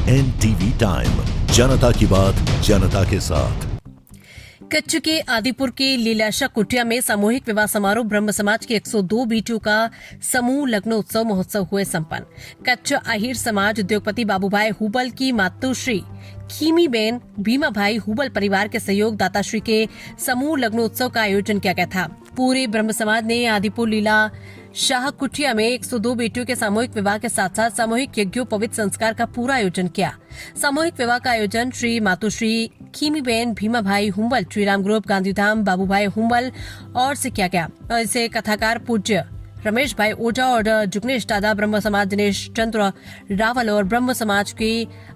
NTV time, जनता की बात जनता के साथ। कच्छ के आदिपुर के लीलाशाह कुटिया में सामूहिक विवाह समारोह ब्रह्म समाज के 102 बेटियों का समूह लग्नोत्सव महोत्सव हुए संपन्न। कच्छ आहिर समाज उद्योगपति बाबूभाई हुबल की मातुश्री खीमीबेन भीमाभाई हुबल परिवार के सहयोग दाताश्री के समूह लग्नोत्सव का आयोजन किया गया था। पूरे ब्रह्म समाज ने आदिपुर लीला शाह कुटिया में 102 बेटियों के सामूहिक विवाह के साथ साथ सामूहिक यज्ञोपवीत संस्कार का पूरा आयोजन किया। सामूहिक विवाह का आयोजन श्री मातुश्री खीमीबेन भीमाभाई हुंबल, श्रीराम ग्रुप, गांधीधाम, बाबूभाई हुंबल और से किया गया। और इसे कथाकार पूज्य रमेश भाई ओझा और जुगनेश दादा, ब्रह्म समाज दिनेश चंद्र रावल और ब्रह्म समाज के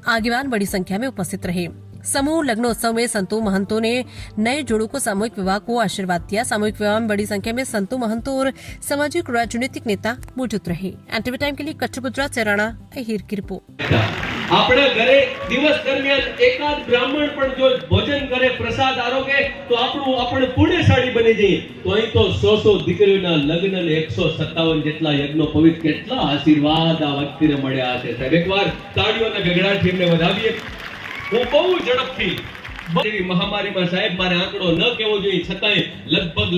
आगेवान बड़ी संख्या में उपस्थित रहे। समूह लग्नोत्सव में संतों महंतों ने नए जोड़ों को सामूहिक विवाह को आशीर्वाद दिया। सामूहिक विवाह में बड़ी संख्या में संतों महंतों और सामाजिक राजनीतिक नेता मौजूद रहे। एनटीवी टाइम के लिए कच्छ गुजरात से राणा अहिर की रिपोर्ट। આપણે ઘરે દિવસ દરમિયાન એકાદ બ્રાહ્મણ પણ જો ભોજન કરે, પ્રસાદ આરોગે તો આપણે પુણ્યશાળી બની જઈએ। તો અહીં તો 100 દીકરીઓના લગ્ન ને 157 જેટલા યજ્ઞો પવિત્ર, કેટલા આશીર્વાદ આ વ્યક્તિને મળ્યા હશે। સાહેબ એકવાર તાળીઓના ગગડાટથી એમને વધાવીએ। હું બહુ ઝડપથી એવી મહામારીમાં સાહેબ મારે આંકડો ન કહેવો જોઈએ, છતાંય લગભગ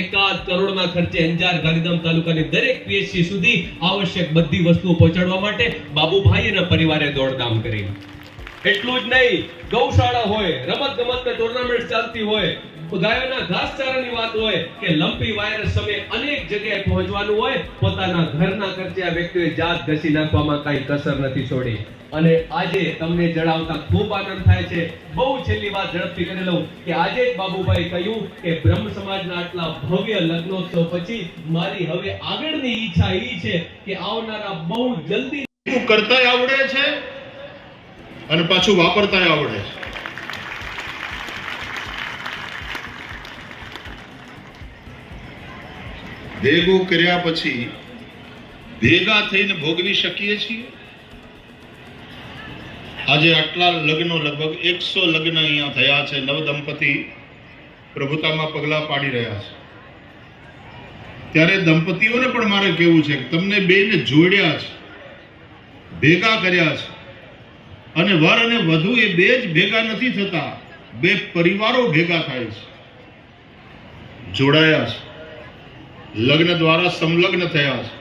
1 કરોડના ખર્ચે અંજાર ગાંધીધામ તાલુકાની દરેક પીએચસી સુધી આવશ્યક બધી વસ્તુઓ પહોંચાડવા માટે બાબુભાઈ અને પરિવારે દોડધામ કરી। એટલું જ નહીં, ગૌશાળા હોય, રમત ગમતના ટુર્નામેન્ટ ચાલતી હોય, ગાયોના ઘાસચારાની વાત હોય કે લંપી વાયરસ સમયે અનેક જગ્યાએ પહોંચવાનું હોય, પોતાના ઘરના ખર્ચે આ વ્યક્તિએ જાત ઘસી નાખવામાં કાંઈ કસર નથી છોડી। અને આજે તમને જણાવતા ખૂબ આનંદ થાય છે। બહુ છેલ્લી વાત ઝડપથી કરી લઉં કે આજે જ બાબુભાઈ કહ્યું કે બ્રહ્મ સમાજના આટલા ભવ્ય લગ્નોત્સવ પછી મારી હવે આગળની ઈચ્છા એ છે કે આવનારા બહુ જલ્દી કરતાય આવડે છે અને પાછું વાપરતાય આવડે છે। ભેગું કર્યા પછી ભેગા થઈને ભોગવી શકીએ છીએ। આજે આટલા લગ્નો, લગભગ 100 લગ્ન અહીંયા થયા છે। નવ દંપતી પ્રભુતામાં પગલા પાડી રહ્યા છે। ત્યારે દંપતીઓને પણ મારે કહેવું છે કે તમને બેને જોડ્યા છે, ભેગા કર્યા છે, અને વર અને વધુ એ બે જ ભેગા નથી થતા, બે પરિવારો ભેગા થાય છે, જોડાયા છે, લગ્ન દ્વારા સંલગ્ન થયા છે।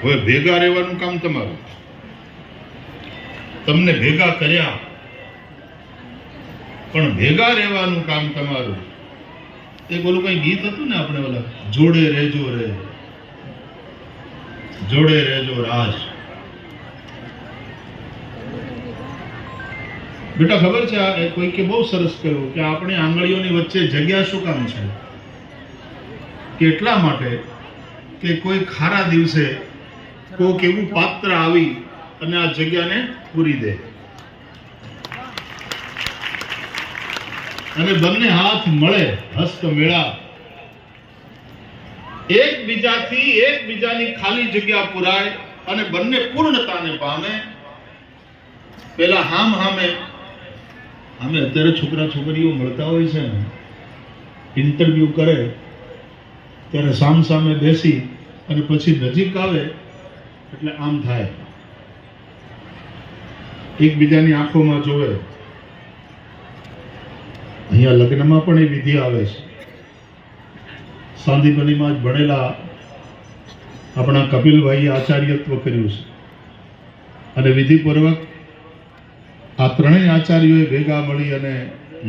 હવે ભેગા રહેવાનું કામ તમારું। તમને ભેગા કર્યા પણ ભેગા રહેવાનું કામ તમારું। એક ઓલું કઈ ગીત હતું ને આપણે ઓલા, જોડે રહેજો રે, જોડે રહેજો રાજ। બેટા ખબર છે આ કોઈ કે બહુ સરસ કહ્યું કે આપણે આંગળીઓની વચ્ચે જગ્યા શું કામ છે? કે એટલા માટે કે કોઈ ખારા દિવસે કોઈક એવું પાત્ર આવી અને આ જગ્યાને પૂરી દે, અને બંને હાથ મળે, હસ્ત મેળા, એકબીજાની ખાલી જગ્યા પુરાય અને બંને પૂર્ણતાને પામે। પેલા હામે અત્યારે છોકરા છોકરીઓ મળતા હોય છે ને, ઇન્ટરવ્યુ કરે ત્યારે સામે બેસી અને પછી નજીક આવે એટલે આમ થાય, એકબીજાની આંખોમાં જોવે। અહીંયા લગ્નમાં પણ એ વિધિ આવે છે। સાંદીપનીમાં જ ભણેલા આપણા કપિલભાઈએ આચાર્યત્વ કર્યું છે, અને વિધિપૂર્વક આ ત્રણેય આચાર્યોએ ભેગા મળી અને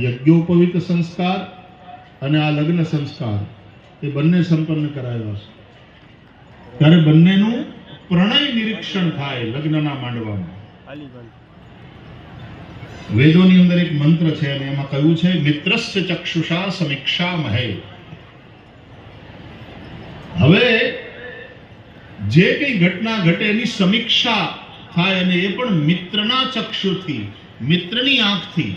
યજ્ઞોપવિત સંસ્કાર અને આ લગ્ન સંસ્કાર એ બંને સંપન્ન કરાયા છે। ત્યારે બંનેનું પ્રણય નિરીક્ષણ થાય લગ્નના માંડવામાં। વેદોની અંદર એક મંત્ર છે અને એમાં કહ્યું છે, મિત્રસ્ય ચક્ષુષા સમીક્ષા મહે। હવે જે કઈ ઘટના ઘટે એની સમીક્ષા થાય, અને એ પણ મિત્રના ચક્ષુથી, મિત્રની આંખથી।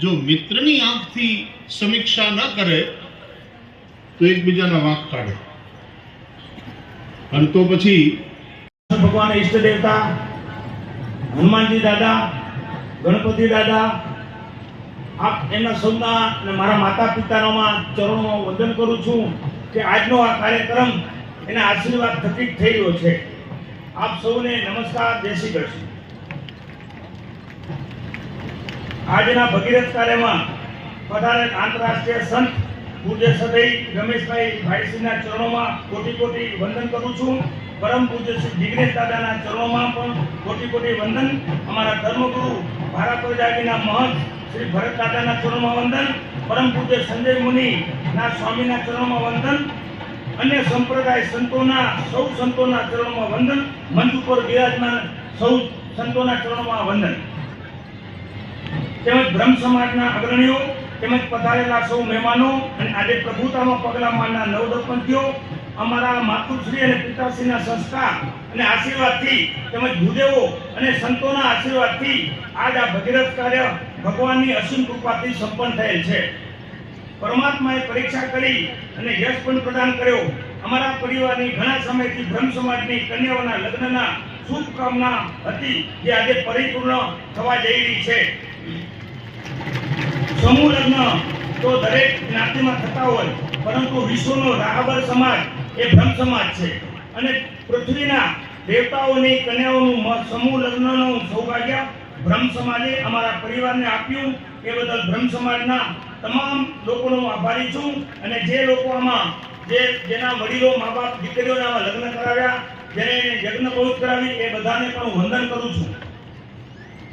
જો મિત્રની આંખથી સમીક્ષા ન કરે તો એકબીજાના વાંક કાઢે, અને તો પછી ભગવાન ઈષ્ટ દેવતા હનુમાનજી દાદા, ગણપતિ દાદા, આપ એમના સૌના અને મારા માતા પિતાના ચરણોમાં વંદન કરું છું કે આજનો આ કાર્યક્રમ એના આશીર્વાદ થકી થઈ રહ્યો છે। આપ સૌને નમસ્કાર, જય શ્રી કૃષ્ણ। આજના ભગીરથ કાર્યમાં પધારેલ આંતરરાષ્ટ્રીય સંત પૂજ્ય સદૈવ રમેશભાઈ ભાઈશ્રીના ચરણોમાં કોટી કોટી વંદન કરું છું. પરમ પૂજ્ય શ્રી જિગ્નેશ દાદાના ચરણોમાં પણ કોટી કોટી વંદન. અમારા ધર્મગુરુ ભારત પ્રજાગીના મહંત શ્રી ભરત દાદાના ચરણોમાં વંદન. પરમ પૂજ્ય સંજય મુનિના સ્વામીના ચરણોમાં વંદન. અન્ય સંપ્રદાય સંતોના સૌ સંતોના ચરણોમાં વંદન. મંચ ઉપર બિરાજમાન સૌ સંતોના ચરણોમાં વંદન. તેમજ બ્રહ્મ સમાજના અગ્રણીઓ તેમજ પધારેલા સૌ મહેમાનો અને આજે પ્રભુતામાં પગલાં માંડનાર નવદંપતીઓ, અમારા માતુશ્રી અને પિતાશ્રીના સંસ્કાર અને આશીર્વાદથી તેમજ ભૂદેવો અને સંતોના આશીર્વાદથી આજ આ ભગીરથ કાર્ય ભગવાનની અસીમ કૃપાથી સંપન્ન થયેલ છે. પરમાત્માએ પરીક્ષા કરી અને યશ પણ પ્રદાન કર્યો. અમારા પરિવારની ઘણા સમયથી બ્રહ્મ સમાજની કન્યાઓના લગ્નના શુભકામના હતી, જે આજે પરિપૂર્ણ થવા જઈ રહી છે. સમૂહ લગ્ન તો દરેક જ્ઞાતિમાં થતા હોય, પરંતુ વિશ્વનો રાહબર સમાજ એ બ્રહ્મ સમાજ છે. અને પૃથ્વીના દેવતાઓની કન્યાઓનું સમૂહ લગ્નનું સૌભાગ્ય બ્રહ્મ સમાજે અમારા પરિવારને આપ્યું. એ બદલ બ્રહ્મ સમાજના તમામ લોકોનો આભારી છું. અને જે લોકો આમાં જેના વડીલો મા બાપ દીકરીઓને આમાં લગ્ન કરાવ્યા, જેને યજ્ઞ પવિત્ર કરાવી, એ બધાને પણ હું વંદન કરું છું.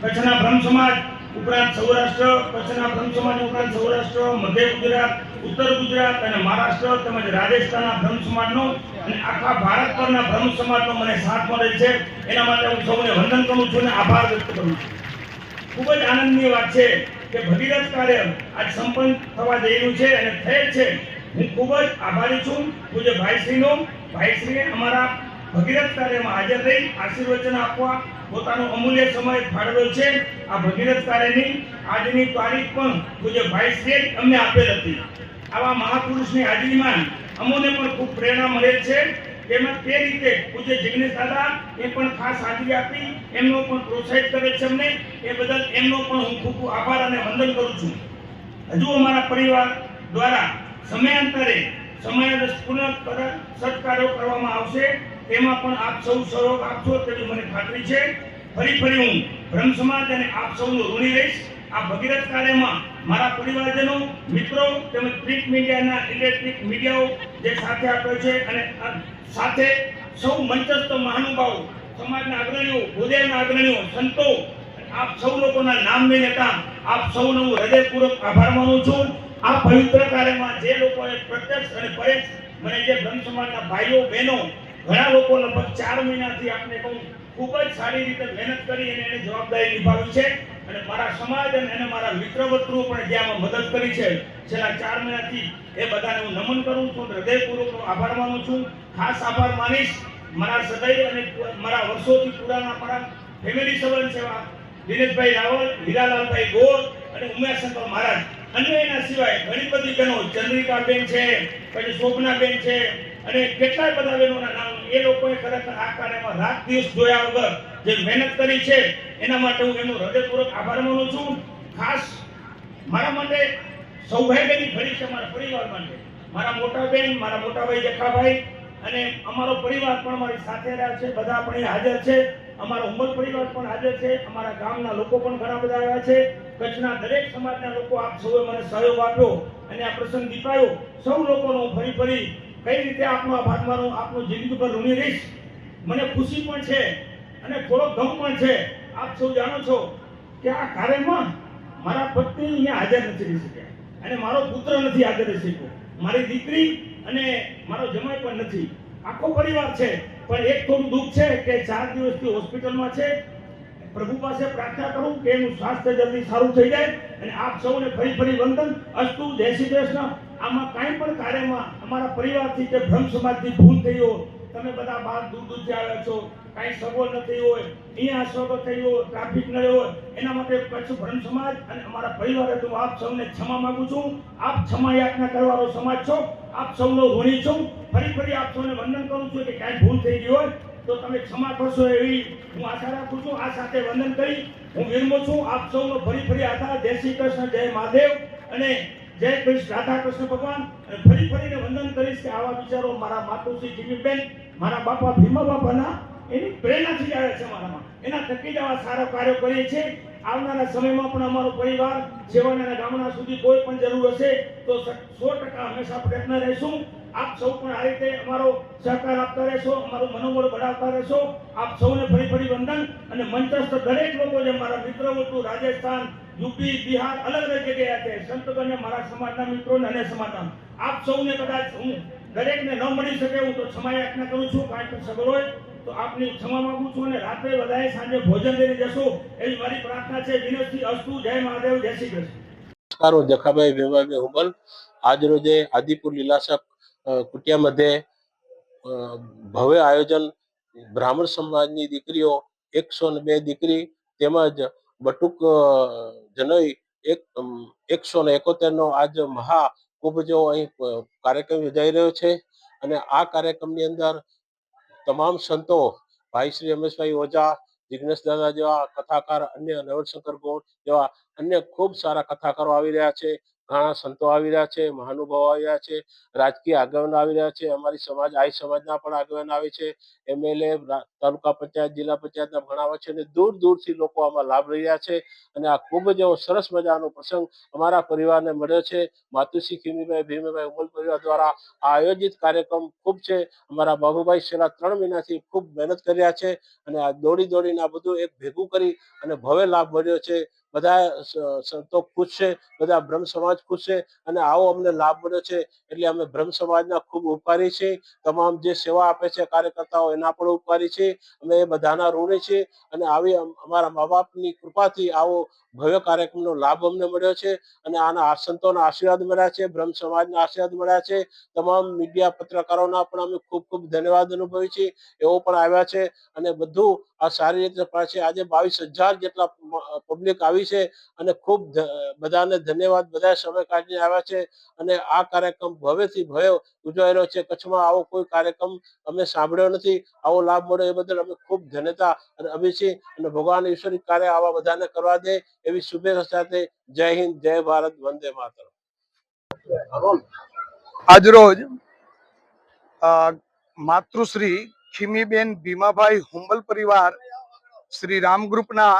કચ્છના બ્રહ્મ સમાજ ઉપરાંત સૌરાષ્ટ્ર, કચ્છના બ્રહ્મ સમાજ ઉપરાંત સૌરાષ્ટ્ર, મધ્ય ગુજરાત, ઉત્તર ગુજરાત અને મહારાષ્ટ્ર તેમજ રાજસ્થાનના બ્રહ્મ સમાજનો અને આખા ભારત પરના બ્રહ્મ સમાજનો મને સાથ મળે છે. એના માટે હું સૌને વંદન કરું છું અને આભાર વ્યક્ત કરું છું. ખૂબ જ આનંદની વાત છે કે ભગીરથ કાર્ય આજ સંપન્ન થવા જઈ રહ્યું છે અને થયેલ છે. હું ખૂબ જ આભારી છું પૂજ્ય ભાઈશ્રીનો. ભાઈશ્રીએ અમારા ભગીરથ કાર્યમાં હાજર રહી આશીર્વચન આપવા પોતાનો અમૂલ્ય સમય ફાળવ્યો છે. આ ભગીરથ કાર્યની આજની તારીખ પણ પૂજ્ય ભાઈશ્રીએ અમને આપેલ હતી. આવા મહાપુરુષની હાજરીમાં અમોને પણ ખૂબ પ્રેરણા મળે છે. તેમજ તે રીતે પૂજ્ય જિગ્નેશ દાદા એ પણ ખાસ હાજરી આપી એમનો પણ પ્રોત્સાહિત કરે છે અમને. એ બદલ એમનો પણ હું ખૂબ આભાર અને વંદન કરું છું. હજુ અમારા પરિવાર દ્વારા સમયાંતરે સમયાદપૂર્ણ સત્કાર્યો કરવામાં આવશે. તેમાં પણ આપ સૌ સહયોગ આપશો તેવી મને ખાતરી છે. ફરી હું બ્રહ્મ સમાજ અને આપ સૌનું ઋણી રહીશ. આ ભગીરથ કાર્યમાં મારા પરિવારજનો, મિત્રો તેમજ પ્રિન્ટ મીડિયાના ઇલેક્ટ્રિક મીડિયાઓ જે સાથે આપ્યો છે અને સાથે સૌ મંચસ્થ મહાનુભાવો, સમાજના અગ્રણીઓ, ભૂદેવના અગ્રણીઓ, સંતો, આપ સૌ લોકોના નામ લઈને આપ સૌનો હું હૃદયપૂર્વક આભાર માનું છું. આ પવિત્ર કાર્યમાં જે લોકોએ પ્રત્યક્ષ અને પરોક્ષ મને જે બ્રહ્મ સમાજના ભાઈઓ બહેનો ઘણા લોકો લગભગ 4 મહિનાથી આપને કહું ખૂબ જ સારી રીતે મહેનત કરી અને એને જવાબદારી નિભાવી છે. અને મારા સમાજ અને મારા મિત્રવર્તુઓ પણ જે આમાં મદદ કરી છે છેલ્લા 4 મહિનાથી, એ બધાને હું નમન કરું છું, હૃદયપૂર્વકનો આભાર માનું છું. ખાસ આભાર માનીશ મારા સદૈવ અને મારા વર્ષોથી પુરાના મારા ફેમિલી સંબંધ સેવા દિનેશભાઈ રાવલ, હીરાલાલભાઈ ગોર અને ઉમેશશંકર મહારાજ. અને એના સિવાય ઘણી બધી બહેનો, ચંદ્રિકાબેન છે, પછી શોભનાબેન છે અને કેટલાય બધા બહેનોના નામ. એ લોકોએ ખરેખર આ કાર્યમાં રાત દિવસ જોયા વગર જે મહેનત કરી છે એના માટે હું એમનો હૃદયપૂર્વક આભાર માનું છું. ખાસ મારા માટે સૌભાગ્યની ઘડી છે મારા પરિવાર માટે. મારા મોટા બેન, મારા મોટાભાઈ જખાભાઈ અને અમારો પરિવાર પણ મારી સાથે રહ્યા છે. બધા પણ હાજર છે. અમારો ઉંમર પરિવાર પણ હાજર છે. અમારા ગામના લોકો પણ ઘણા બધા આવ્યા છે. કચ્છના દરેક સમાજના લોકો આપ સૌએ મને સહયોગ આપ્યો અને આ પ્રસંગ દીપાયો. સૌ લોકોનો હું ફરી કઈ રીતે આપનો આભાર માનું, આપનું જિંદગી પર ઋણી રહીશ. મને ખુશી પણ છે અને થોડો ગમ પણ છે. આપ સૌ જાણો છો કે આ કાર્યમાં મારા પત્ની અહીંયા હાજર નથી રહી શક્યા અને મારો પુત્ર નથી હાજર રહી શક્યો. મારી દીકરી અને મારો જમાઈ પણ નથી. આખો પરિવાર છે. પણ એક થોડું દુઃખ છે કે 4 દિવસથી હોસ્પિટલમાં છે. પ્રભુ પાસે પ્રાર્થના કરું કે એનું સ્વાસ્થ્ય જલ્દી સારું થઈ જાય. અને આપ સૌને ફરી વંદન. અસ્તુ. જય શ્રી કૃષ્ણ. આમાં કાંઈ પણ કાર્યમાં અમારા પરિવારથી કે બ્રહ્મ સમાજથી ભૂલ થઈ હોય, તમે બધા બહાર દૂરથી આવ્યા છો, કાંઈ સગવડ ન થઈ હોય, અહીંયા અસગવડ થઈ હોય, ટ્રાફિક ન હોય, એના માટે કચ્છ બ્રહ્મ સમાજ અને અમારા પરિવારે હું આપ સૌને ક્ષમા માંગુ છું. આપ ક્ષમા યાચના કરવાનો સમાજ છો. આપ સૌનો ઋણી છું. ફરી આપ સૌને વંદન કરું છું કે કાંઈ ભૂલ થઈ ગઈ હોય તો તમે ક્ષમા કરશો એવી હું આશા રાખું છું. આ સાથે વંદન કરી હું વિરમું છું. આપ સૌનો ફરી આભાર. જય શ્રી કૃષ્ણ, જય મહાદેવ અને જય કૃષ્ણ, રાધા કૃષ્ણ ભગવાન. અને ફરીને વંદન કરીશ કે આવા વિચારો મારા માતુશ્રી જીમીબેન, મારા બાપા ભીમા બાપાના એની પ્રેરણાથી આવે છે મારામાં. એના થકી જ આવા સારા કાર્યો કરીએ છીએ. આવનારા સમયમાં પણ અમારો પરિવાર સેવાના ગામડા સુધી કોઈ પણ જરૂર હશે તો 100% હંમેશા પ્રયત્ન રહેશું. આપ સૌ પણ આ રીતે અમારો સહકાર આપતા રહેશો, અમારું મનોબળ વધારતા રહેશો. આપ સૌને ફરી ફરી વંદન. અને મંચસ્થ દરેક લોકો જે મારા મિત્રો હતું રાજસ્થાન, યુપી, બિહાર, અલગ અલગ જગ્યાએ છે સંતોને, મારા સમાજના મિત્રો અને સમાજના આપ સૌને કદાચ હું દરેકને ન મળી શકે હું તો ક્ષમા યાચના કરું છું. કાંઈ પણ સગવડ હોય તો આપની ક્ષમા માંગુ છું. અને રાત્રે બધાએ સાંજે ભોજન લઈને જશો એવી મારી પ્રાર્થના છે. વિનંતી અસ્તુ. જય મહાદેવ, જય શ્રી કૃષ્ણ. નમस्कार, जखाबाई भीमाबाई हुंबल. आज रोजे आदिपुर लीलाशाह कुटियामध्ये भव्य आयोजन બ્રાહ્મણ સમાજની દીકરીઓ 102 દીકરી તેમજ બટુક જનોઈ 171 નો આજ મહાકુંભ જેવો અહીં કાર્યક્રમ યોજાઈ રહ્યો છે. અને આ કાર્યક્રમની અંદર તમામ સંતો ભાઈ શ્રી રમેશભાઈ ઓઝા, જિગ્નેશ દાદા જેવા કથાકાર, અન્ય નવલશંકર ગોળ જેવા અન્ય ખૂબ સારા કથાકારો આવી રહ્યા છે. ઘણા સંતો આવી રહ્યા છે, મહાનુભાવો આવી રહ્યા છે, રાજકીય આગેવાનો આવી રહ્યા છે, અમારી સમાજ આઈ સમાજના પણ આગેવાનો આવે છે, એમએલએ, તાલુકા પંચાયત, જિલ્લા પંચાયતના ઘણા આવે છે અને દૂર દૂરથી લોકો આમાં લાભ લઈ રહ્યા છે. અને આ ખૂબ જેવો સરસ મજાનો પ્રસંગ અમારા પરિવારને મળ્યો છે. માતુશ્રી ખીમીબાઈ ભીમાભાઈ હુંબલ પરિવાર દ્વારા આ આયોજિત કાર્યક્રમ ખૂબ છે. અમારા બાબુભાઈ છેલ્લા 3 મહિનાથી ખૂબ મહેનત કરી રહ્યા છે અને આ દોડીને આ બધું એક ભેગું કરી અને ભવ્ય લાભ મળ્યો છે. બધા સંતો ખુશ છે, બધા બ્રહ્મ સમાજ ખુશ છે અને આવો અમને લાભ મળ્યો છે એટલે અમે બ્રહ્મ સમાજના ખૂબ ઉપકારી છીએ. તમામ જે સેવા આપે છે કાર્યકર્તાઓ એના પણ ઉપકારી છે. અમે એ બધાના ઋણી છીએ અને આવી અમારા મા બાપની કૃપાથી આવો ભવ્ય કાર્યક્રમનો લાભ અમને મળ્યો છે અને આના સંતોના આશીર્વાદ મળ્યા છે, બ્રહ્મ સમાજના આશીર્વાદ મળ્યા છે. તમામ મીડિયા પત્રકારોના પણ અમે ખૂબ ખૂબ ધન્યવાદ અનુભવી છીએ. એવો પણ આવ્યા છે અને બધું આ સારી રીતે છે. આજે 22,000 જેટલા પબ્લિક આવી છે અને ખૂબ બધાને ધન્યવાદ. બધા સમય કાઢીને આવ્યા છે અને આ કાર્યક્રમ ભવ્યથી ભવ્ય ઉજવાઈ રહ્યો છે. કચ્છમાં આવો કોઈ કાર્યક્રમ અમે સાંભળ્યો નથી. આવો લાભ મળ્યો એ બદલ અમે ખૂબ ધન્યતા અને અભી છીએ અને ભગવાન ઈશ્વરી કાર્ય આવા બધાને કરવા દે એવી શુભેચ્છા સાથે જય હિન્દ, જય ભારત, વંદે માતરમ. આજરોજ માતૃશ્રી ખીમીબેન ભીમાભાઈ હુંબલ પરિવાર શ્રી રામ ગ્રુપના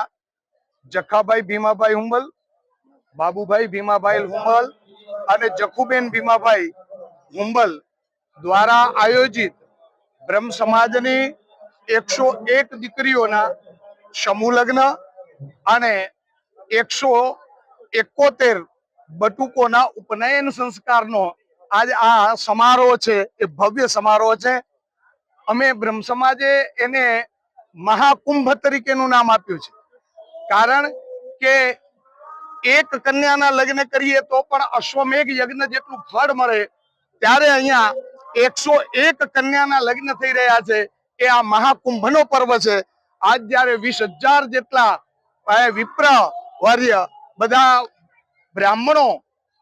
જખાભાઈ ભીમાભાઈ હુંબલ, બાબુભાઈ ભીમાભાઈ હુંબલ અને જખુબેન ભીમાભાઈ હુંબલ દ્વારા આયોજિત બ્રહ્મ સમાજની 101 દીકરીઓના સમૂહ લગ્ન અને 171 બટુકોના ઉપનયન સંસ્કારનો આજ આ સમારોહ છે એ ભવ્ય સમારોહ છે. અમે બ્રહ્મ સમાજે એને મહાકુંભ તરીકેનું નામ આપ્યું છે. કારણ કે એક કન્યાના લગ્ન કરીએ તો પણ અશ્વમેઘ યજ્ઞ જેટલું ફળ મળે, ત્યારે અહીંયા 101 કન્યાના લગ્ન થઈ રહ્યા છે. એ આ મહાકુંભનો પર્વ છે. આજ જયારે 20,000 જેટલા વિપ્ર વર્ય બધા બ્રાહ્મણો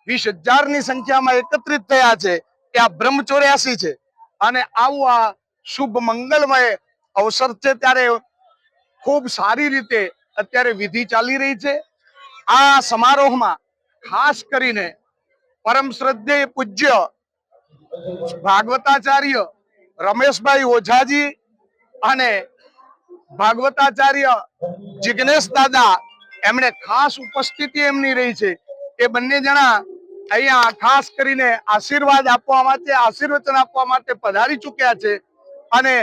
20,000 ની સંખ્યામાં એકત્રિત થયા છે. એ આ બ્રહ્મ 84 છે અને આવું આ શુભ મંગલમય અવસર છે. ત્યારે ખૂબ સારી રીતે અત્યારે વિધિ ચાલી રહી છે. આ સમારોહમાં ખાસ કરીને પરમ શ્રદ્ધેય પૂજ્ય ભાગવતાચાર્ય રમેશભાઈ ઓઝાજી અને ભાગવતાચાર્ય જિગ્નેશ દાદા એમણે ખાસ ઉપસ્થિતિ એમની રહી છે. એ બંને જણા અહીંયા ખાસ કરીને આશીર્વાદ આપવા માટે, આશીર્વચન આપવા માટે પધારી ચૂક્યા છે. અને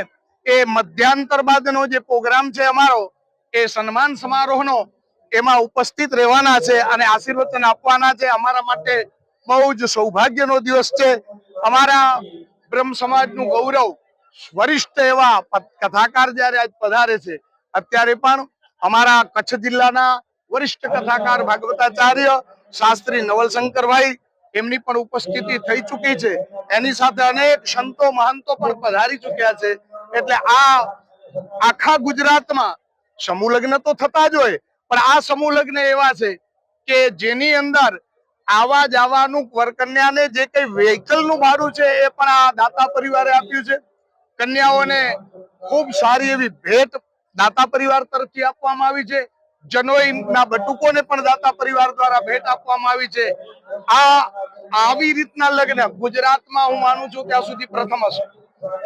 એ મધ્યાંતર બાદનો જે પ્રોગ્રામ છે અમારો, એ સન્માન સમારોહનો, એમાં ઉપસ્થિત રહેવાના છે અને આશીર્વચન આપવાના છે. અમારા માટે બહુ જ સૌભાગ્યનો દિવસ છે. અમારા બ્રહ્મ સમાજનું ગૌરવ વરિષ્ઠ એવા કથાકાર જયારે આજ પધારે છે, અત્યારે પણ અમારા કચ્છ જિલ્લાના વરિષ્ઠ કથાકાર ભાગવતાચાર્ય શાસ્ત્રી નવલશંકરભાઈ એમની પણ ઉપસ્થિતિ થઈ ચૂકી છે. એની સાથે અનેક સંતો મહંતો પણ પધારી ચૂક્યા છે. એટલે આ આખા ગુજરાતમાં સમૂહ લગ્ન તો થતા જ હોય, પણ આ સમૂહ લગ્ન એવા છે કે જેની અંદર આવા જવાનું વરકન્યાને જે કઈ વ્હીકલ નું ભાડું છે એ પણ આ દાતા પરિવારે આપ્યું છે. કન્યાઓને ખૂબ સારી એવી ભેટ દાતા પરિવાર તરફથી આપવામાં આવી છે. જનોઈના બટુકોને પણ દાતા પરિવાર દ્વારા ભેટ આપવામાં આવી છે. આવી રીતના લગ્ન ગુજરાતમાં હું માનું છું ત્યાં સુધી પ્રથમ હશે.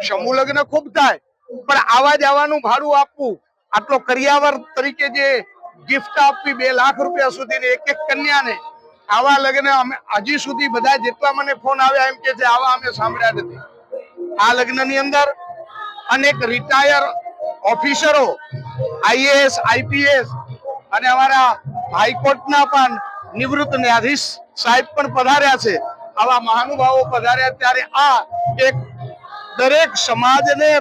સમૂહ લગ્ન ખૂબ થાય, પણ આવા જવાનું ભાડું આપવું, આટલો કરિયાવર તરીકે જે ગિફ્ટ આપવી 2 લાખ રૂપિયા સુધીની એક કન્યાને. આવા લગ્ન અમે હજી સુધી બધા જેટલા મને ફોન આવ્યા એમ કે છે આવા અમે સાંભળ્યા નથી. આ લગ્નની અંદર અનેક રિટાયર ઓફિસરો, આઈએએસ, આઈપીએસ અને અમારા હાઈકોર્ટના પણ નિવૃત્ત ન્યાયાધીશ સાહેબ પણ પધાર્યા છે. આવા મહાનુભાવો પધાર્યા ત્યારે આ એક દરેક સમાજને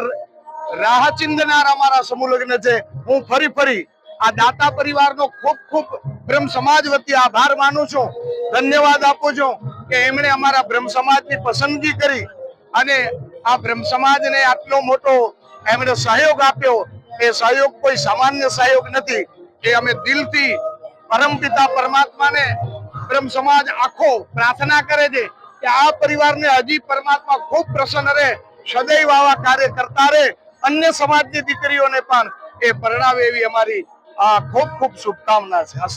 રાહ ચિંધનાર અમારા સમૂહ લગ્ન છે. હું ફરી આ દાતા પરિવારનો ખૂબ ખૂબ બ્રહ્મ સમાજ વતી આભાર માનું છું, ધન્યવાદ આપું છું કે એમણે અમારા બ્રહ્મ સમાજની પસંદગી કરી અને આ બ્રહ્મ સમાજને આટલો મોટો એમણે સહયોગ આપ્યો. એ સહયોગ કોઈ સામાન્ય સહયોગ નથી. એ અમે દિલથી પરમપિતા પરમાત્માને બ્રહ્મ સમાજ આખો પ્રાર્થના કરે છે કે આ પરિવારને હજી પરમાત્મા ખૂબ પ્રસન્ન રહે, સદૈવ આવા કાર્ય કરતા રહે, અન્ય સમાજની દીકરીઓને પણ એ પરણાવે એવી અમારી ખૂબ ખૂબ શુભકામના છે.